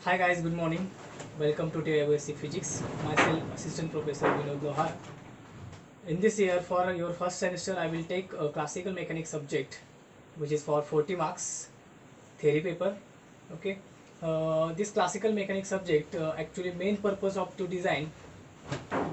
Hi guys, good morning. Welcome to TIOSC Physics. Myself, Assistant Professor Vinod Lohar. In this year, for your first semester, I will take a classical mechanics subject, which is for 40 marks, theory paper. Okay. This classical mechanics subject, actually main purpose of to design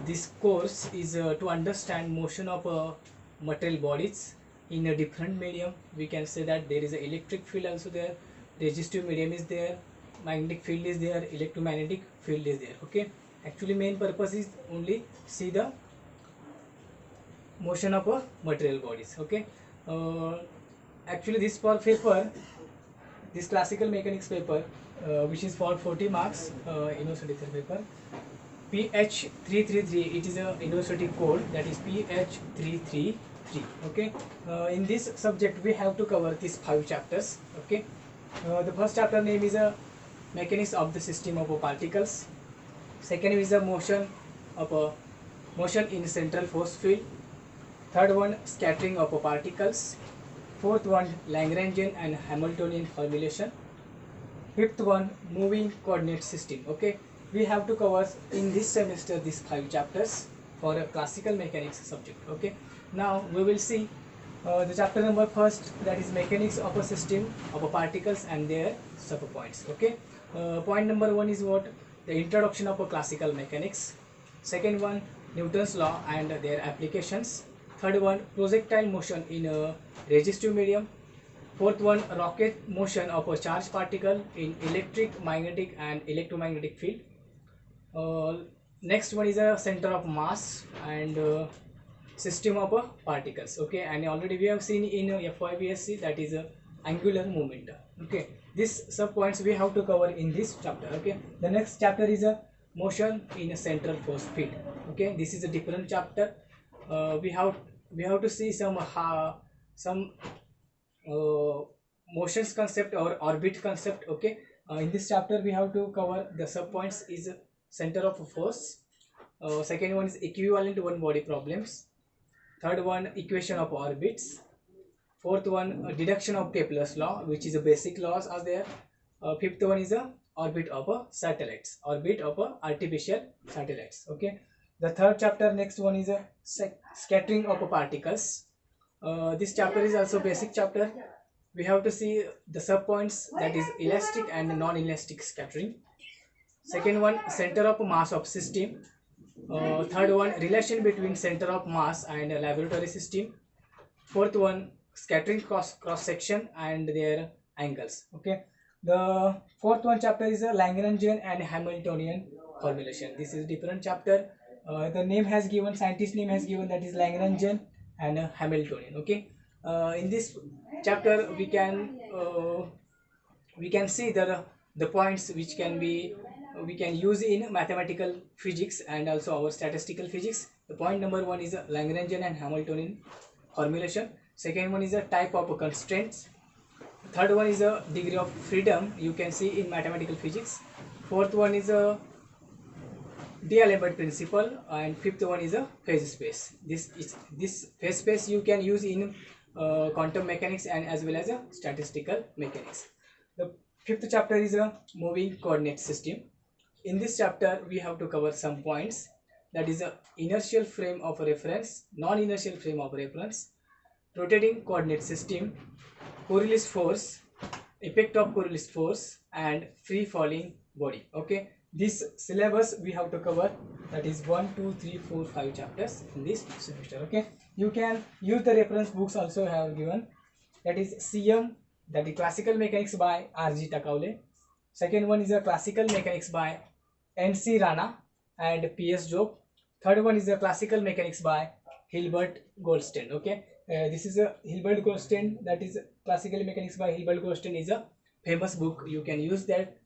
this course is to understand motion of material bodies in a different medium. We can say that there is an electric field also there, resistive medium is there, magnetic field is there, electromagnetic field is there. Okay, actually main purpose is only see the motion of material bodies. Okay, uh, actually this for paper, this classical mechanics paper, which is for 40 marks, university paper, PH333, it is a university code, that is PH333. Okay, in this subject we have to cover these 5 chapters. Okay, the first chapter name is a mechanics of the system of particles. Second is a motion of a motion in central force field. Third one, scattering of particles. Fourth one, Lagrangian and Hamiltonian formulation. Fifth one, moving coordinate system. Okay, we have to cover in this semester these 5 chapters for a classical mechanics subject. Okay, now we will see the chapter number first, that is mechanics of a system of a particles and their subpoints. Okay, point number one is what? The introduction of a classical mechanics. Second one, Newton's law and their applications. Third one, projectile motion in a resistive medium. Fourth one, rocket motion of a charged particle in electric, magnetic and electromagnetic field. Next one is a center of mass and system of particles. Okay, and already we have seen in FYBSC, that is angular momentum. Okay, these sub points we have to cover in this chapter. Okay, the next chapter is a motion in a central force field. Okay, this is a different chapter. We have to see some motions concept or orbit concept. Okay, in this chapter we have to cover the sub points is center of force. Second one is equivalent one body problems. Third one, equation of orbits. Fourth one, deduction of Kepler's law, which is a basic laws are there. Fifth one is a orbit of satellites, orbit of artificial satellites. Okay, the third chapter, next one is a scattering of particles. This chapter is also basic chapter. We have to see the sub points, that is elastic and non-elastic scattering. Second one, center of mass of system. Third one, relation between center of mass and a laboratory system. Fourth one, scattering cross section and their angles. Okay, the fourth one chapter is a Lagrangian and Hamiltonian formulation. This is different chapter. The name has given, scientist name has given, that is Lagrangian and Hamiltonian. Okay, in this chapter we can see the points which can be we can use in mathematical physics and also our statistical physics. The point number one is a Lagrangian and Hamiltonian formulation. Second one is a type of constraints. Third one is a degree of freedom, you can see in mathematical physics. Fourth one is a D'Alembert principle, and fifth one is a phase space. This phase space you can use in quantum mechanics and as well as a statistical mechanics. The fifth chapter is a moving coordinate system. In this chapter we have to cover some points, that is a inertial frame of reference, non-inertial frame of reference, rotating coordinate system, Coriolis force, effect of Coriolis force and free falling body. Okay, this syllabus we have to cover, that is 1 2 3 4 5 chapters in this semester. Okay, you can use the reference books also have given, that is CM, that is classical mechanics by RG Takavle. Second one is a classical mechanics by NC Rana and PS Job. Third one is a classical mechanics by Hilbert Goldstein. Okay, this is a Hilbert Goldstein, that is classical mechanics by Hilbert Goldstein is a famous book, you can use that.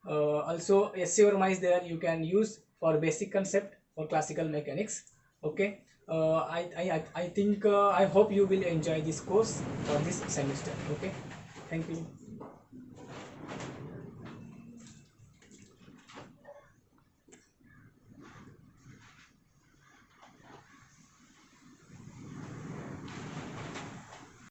Also SC Verma is there, you can use for basic concept for classical mechanics. Okay, I think I hope you will enjoy this course for this semester. Okay, thank you.